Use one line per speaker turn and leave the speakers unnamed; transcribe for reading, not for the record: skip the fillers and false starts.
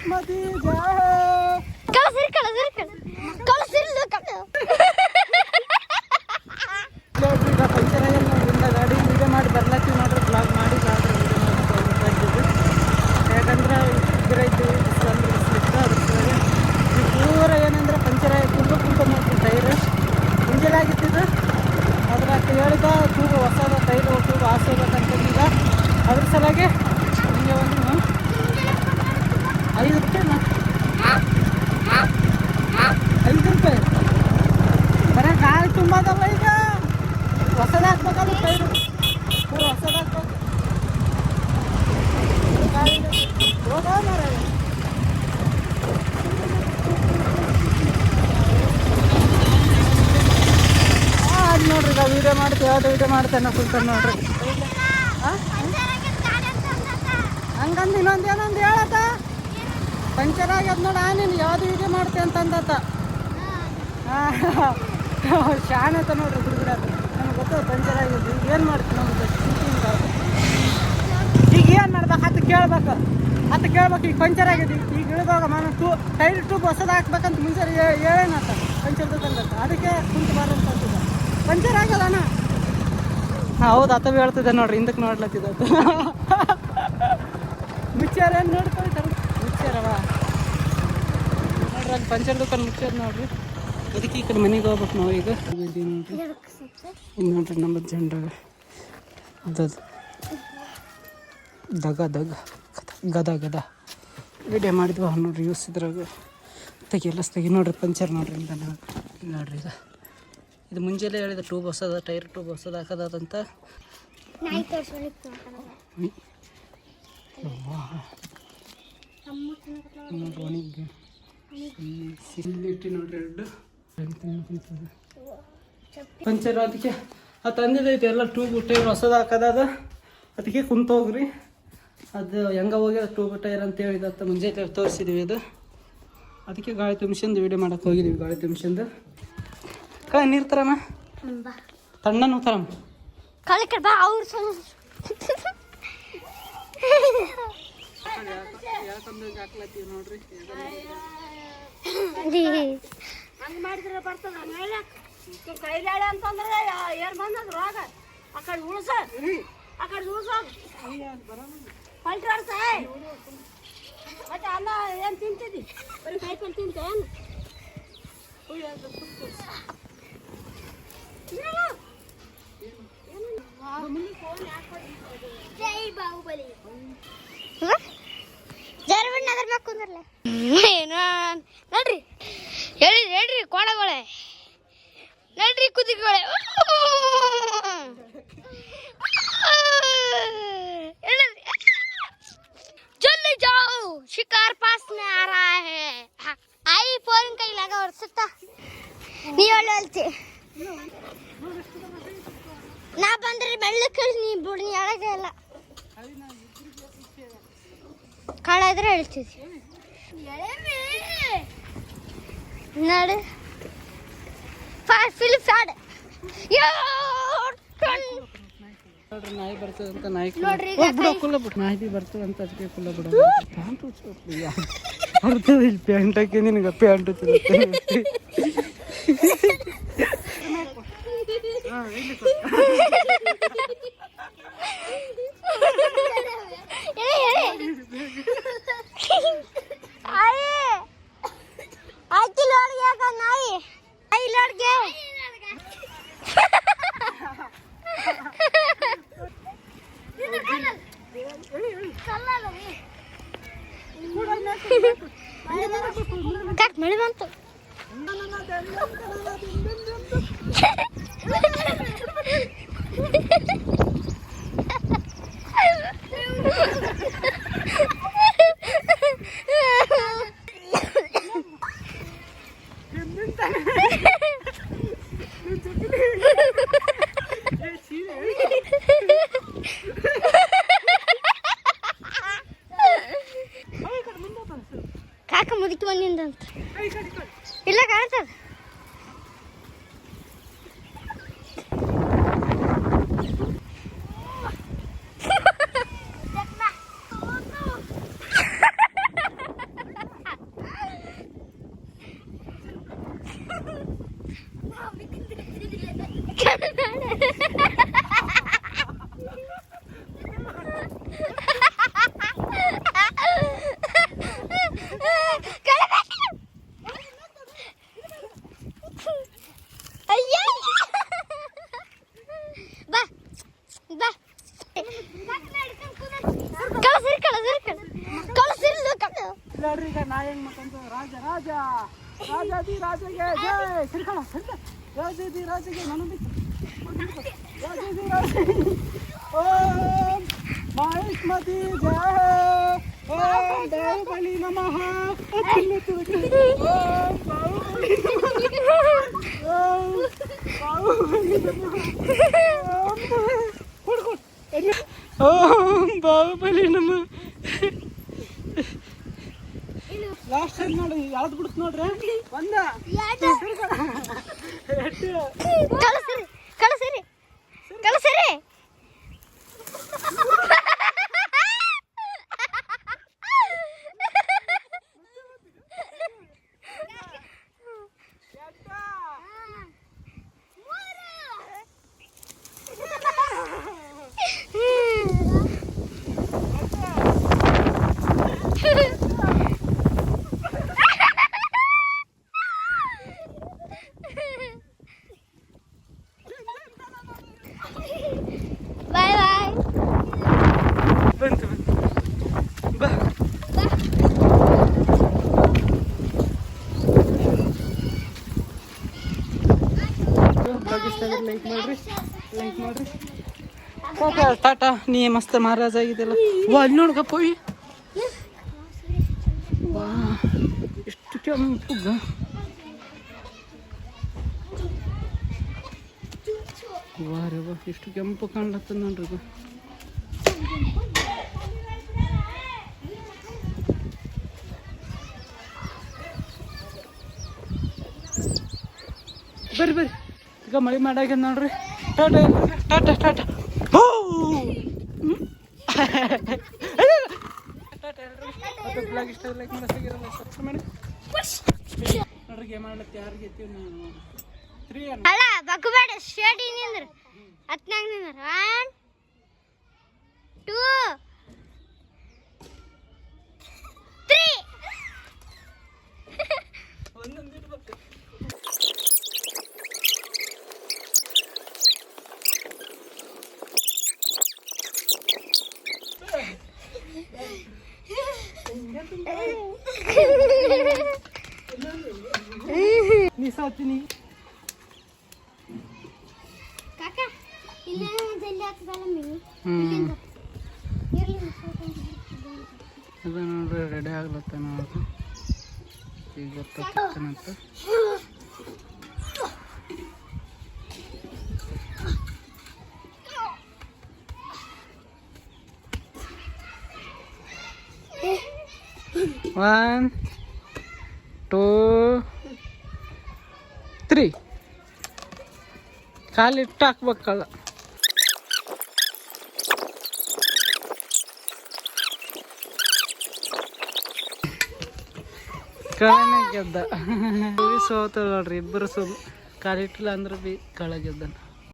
ಬಾಸ್ಮತಿ ಜಾಯ ಈಗ ಪಂಚರ್ ಆಗ್ಯದ ನೋಡ್ರಿಂದ ಗಾಡಿ ವೀಡಿಯೋ ಮಾಡಿ ಬರ್ಲತ್ತೀವಿ ನೋಡ್ರಿ ಬ್ಲಾಗ್ ಮಾಡಿ ಬಂದಿದ್ದು ಯಾಕಂದ್ರೆ ಇಬ್ಬರ ಇದ್ದೀವಿ ಬಿಸಿಲಂದ್ರೆ ಬಿಸಿಲಿತ್ತು ಅದ್ರ ಸಲುವಾಗಿ ಈ ಪೂರ ಏನಂದ್ರೆ ಪಂಚರ್ ಆಗಿ ಕುಂತ ನೋಡ್ರಿ ಟೈರ್ ಇಂಜಲ್ ಆಗಿತ್ತಿದ್ದು ಅದ್ರ ಹೇಳಿದ ತೂಗ ಹೊಸದ ಟೈರ್ ತೂಗ ಹಾಸೋಬೇಕಂತಂದೀಗ ಅದ್ರ ಸಲುವಾಗಿ ನಿಮಗೆ ಒಂದು 5 ರೂಪಾಯಿ 5 ರೂಪಾಯಿ ಬರೀ ಗಾಳಿ ತುಂಬದಲ್ಲ ಈಗ ಹೊಸದ ಹಾಕ್ಬೇಕಾದ್ರೆ ಟೈರು ಪೂರ ಹೊಸದ ಹಾಕ್ಬೇಕು ಹೋಗ ಮಾರ ಅದು ನೋಡ್ರಿ ಈಗ ವೀಡಿಯೋ ಮಾಡ್ತೀವಿ ಯಾವ್ದು ವೀಡಿಯೋ ಮಾಡ್ತೇನೆ ಕುಲ್ತಾನೆ ನೋಡ್ರಿ ಹಂಗಂದು ಇನ್ನೊಂದು ಏನೊಂದು ಹೇಳತ್ತ ಪಂಚರ್ ಆಗ್ಯದ ನೋಡ ನೀನು ಯಾವ್ದು ವೀಡಿಯೋ ಮಾಡ್ತೆ ಅಂತಂದತ್ತ ಶಾಣತ ನೋಡ್ರಿ ಹುಡುಗರದು ನಮ್ಗೆ ಗೊತ್ತದ ಪಂಚರ್ ಆಗಿದ್ದು ಈಗ ಏನು ಮಾಡ್ತೀವಿ ನಮ್ಗೆ ಈಗ ಏನು ಮಾಡ್ಬೇಕು ಹತ್ತು ಕೇಳ್ಬೇಕು ಈಗ ಪಂಚರ್ ಆಗಿದೆ ಈಗ ಇಳಿದಾಗ ನಾನು ಟೈರ್ ಟ್ಯೂಬ್ ಹೊಸದು ಹಾಕ್ಬೇಕಂತ ಮುಂಚೆ ಹೇಳೇನತ್ತ ಪಂಚರ್ ತಂದತ್ತ ಅದಕ್ಕೆ ಕುಂತು ಬಾರಂತ ಅಂತಿದ್ದ ಪಂಚರ್ ಆಗ್ಯದಣ್ಣ ಹಾಂ ಹೌದು ಅಥವಾ ಹೇಳ್ತಿದ್ದೆ ನೋಡ್ರಿ ಹಿಂದಕ್ಕೆ ನೋಡ್ಲತ್ತಿದ್ದ ಮುಚ್ಚಾರ ಏನು ನೋಡ್ಕೊಳ್ತಾರೆ ಮುಚ್ಚಾರವ ನೋಡ್ರಿ ಅಲ್ಲಿ ಪಂಚರ್ ದುಕಾನ್ ಮುಚ್ಚಾರ ನೋಡ್ರಿ ಅದಕ್ಕೆ ಈ ಕಡೆ ಮನೆಗೆ ಹೋಗ್ಬೇಕು ನಾವು ಈಗ ನೋಡ್ರಿ ಇಲ್ಲಿ ನೋಡ್ರಿ ನಮ್ಮ ಜಂಡ್ರಾಗ ಗದ ವಿಡಿಯೋ ಮಾಡಿದ್ವ ನೋಡ್ರಿ ಯೂಸ್ ಇದ್ರಾಗ ತೆಗಿ ನೋಡ್ರಿ ಪಂಚರ್ ನೋಡ್ರಿ ಇಂದ ನೋಡ್ರಿ ಇದು ಮುಂಜಾನೆ ಹೇಳಿದ ಟ್ಯೂಬ್ ಹೊಸದ ಟೈರ್ ಟ್ಯೂಬ್ ಹೊಸದ ಹಾಕೋದಂತ ನೋಡ್ರಿ ನೋಡ್ರಿ ಎರಡು ಪಂಚರ್ ಅದಕ್ಕೆ ಅದು ತಂದಿದ್ದೈತೆ ಎಲ್ಲ ಟ್ಯೂಬ್ ಟೈರ್ ಹೊಸದು ಹಾಕೋದದ ಅದಕ್ಕೆ ಕುಂತೋಗ್ರಿ ಅದು ಹೆಂಗೆ ಹೋಗ್ಯದ ಟ್ಯೂಬ್ ಟೈರ್ ಅಂತ ಹೇಳಿದತ್ತ ಮುಂಜಾನೆ ತೋರಿಸಿದ್ವಿ ಅದು ಅದಕ್ಕೆ ಗಾಳಿ ತುಂಬಿಸಿಂದು ವೀಡಿಯೋ ಮಾಡಕ್ಕೆ ಹೋಗಿದ್ದೀವಿ ಗಾಳಿ ತುಂಬಿಸಿಂದು ನೀರು ತರಮ್ಮ ತಣ್ಣನು ತರಮ್ಮ ಹಾಕ್ಲತ್ತೀವಿ ನೋಡ್ರಿ
ಹಂಗೆ ಮಾಡಿದ್ರೆ ಬರ್ತದ ಕೈಲಾಳೆ ಅಂತಂದ್ರೆ ಏನು ಬಂದದ ರೋಗ ಆ ಕಡೆ ಉಳ್ಸ ಪಲ್ಟ್ರಾಡ್ಸ ಮತ್ತೆ ಅನ್ನ ಏನು ತಿಂತಿದ್ದಿ ಬರೀ ಕಾಯ್ಕೊಂಡು ತಿಂತೇನು ಜೈ ಬಾಹುಬಲಿ ಜರ್ಬಣ್ಣದ್ರ ಮ್ಯಾಗ ಕುಂದ್ರಲ್ಲ ನಡ್ರಿ ಹೇಳ್ರಿ ಕೋಳಗಳೇ ನಡ್ರಿ ಕುದಿಗಳೇ जल्दी जाओ शिकार पास में आ रहा है आई फोन कहीं लगा और सकता नहीं ಹೇಳ್ತಿ ನಾ ಬಂದ್ರೆ ಬೆಳ್ಳಕ್ಕೆ ನೀ ಬುಡಿ ಅಳಗೆ ಇಲ್ಲ ಕಾಳ ಇದ್ರೆ ಹೇಳ್ತಿದ್ದಿ ನಡು ಫಿಲ್ ಫ್ಯಾಡ್
ನೋಡ್ರಿ ನಾಯಿ ಬರ್ತದೆ ಅಂತ ನಾಯಿ ಕುಲ್ಲ ಬಿಟ್ಟು ನಾಯಿ ಬರ್ತದೆ ಅಂತ ಅದಕ್ಕೆ ಕುಲ್ಲ ಬಿಡ ಪ್ಯಾಂಟ್ ಇಲ್ಲಿ ಪ್ಯಾಂಟ್ ಹಾಕಿ ನಿನಗೆ ಪ್ಯಾಂಟ್
ಮಳೆ ಬಂತು ಕಾಕ ಮುದುಕಿ ಬಂದಿಂದಂತ ಇಲ್ಲ ಕಾಣ್ತದ
ನೋಡ್ರಿ ಈಗ ನಾ ಹೆಂಗ್ ಮಕ್ಕಂತ ರಾಜ ರಾಜ ರಾಜಾದಿ ರಾಜಗೆ ಜಯ ಸಿರ್ಕಣ ರಾಜಾದಿ ರಾಜಗೆ ನಾನು ರಾಜಾದಿ ರಾಜ ಓಂ ಮಹಿಷ್ಮತಿ ಜಯ ಓಂ ಬಾಹುಬಲಿ ನಮಃ ಓಂ ಬಾಹುಬಲಿ ಓಂ ಬಾಹುಬಲಿ ಓಂ ಬಾಹುಬಲಿ ನಮಃ ಲಾಸ್ಟ್ ಟೈಮ್ ನೋಡಿ ಯಾವ್ದು ಬಿಡುತ್ತೆ ನೋಡ್ರಿ ಒಂದ
ಕಳಸಿರಿ ಕಳಸಿರಿ ಬಾಯ್ ಬಾಯ್
ಬಂತು ಬಾ ಬ್ಲಾಗ್ ಇಷ್ಟ ಆಗಿದ್ರೆ ಲೈಕ್ ಮಾಡ್ರಿ ಟಾಟಾ ನೀ ಮಸ್ತ್ ಮಹಾರಾಜ ಆಗಿದೆಲ್ಲ ವಾ ಅಲ್ಲಿ ನೋಡ್ಗಪ್ಪ ವಾ ಎಷ್ಟು ಕೆಂಪುಗ ವಾ ರೇ ವಾ ಎಷ್ಟು ಕೆಂಪು ಕಾಣ್ಲತ್ತದ ನೋಡ್ರಿ ಇದು ಬರ್ರಿ ಬರ್ರಿ ಈಗ ಮಳೆ ಮಾಡಾಗ್ಯದ ನೋಡ್ರಿ ಟಾಟಾ ಟಾಟಾ ಟಾಟಾ ಓ ಟಾಟಾ ಎಲ್ಲರೂ ಬ್ಲಾಗ್ ಇಷ್ಟ ಲೈಕ್ ಮಾಡಿ ಸಬ್ಸ್ಕ್ರೈಬ್ ಮಾಡಿ ನೋಡ್ರಿ ಗೇಮ್ ಮಾಡ್ಲತ್ತಿ ಯಾರು ಗೆತ್ತೀವಿ ನಾವು 3
ಅಲ್ಲ ಬಗ್ಬೇಡ ಸ್ಟ್ರೇಟ್ ನಿಂದ್ರ ಹತ್ನಾಗ ನಿಂದ್ರ 1 2 3
ಒಂದೊಂದು ಇಡ್ಬೇಕು ನೀ ಸಾತೀನಿ
ಕಾಕ ಇಲ್ಲ ಜಲ್ದಿ ಆಗ್ತದಲ್ಲ ಮೀನು
ಅದು ನೋಡ್ರಿ ರೆಡಿ ಆಗ್ಲತ್ತ ನೋಡ್ರಿ ಈಗ ಗೊತ್ತಾಗ್ತಾನಂತ One, 2, 3 ಕಾಲಿಟ್ಟು ಹಾಕ್ಬೇಕಲ್ಲ ಕಳನೇ ಗೆದ್ದ ಸೋತ ನೋಡ್ರಿ ಇಬ್ಬರು ಕಾಲಿಟ್ಟಿಲ್ಲ ಅಂದ್ರೆ ಬಿ ಕಳ ಗೆದ್ದ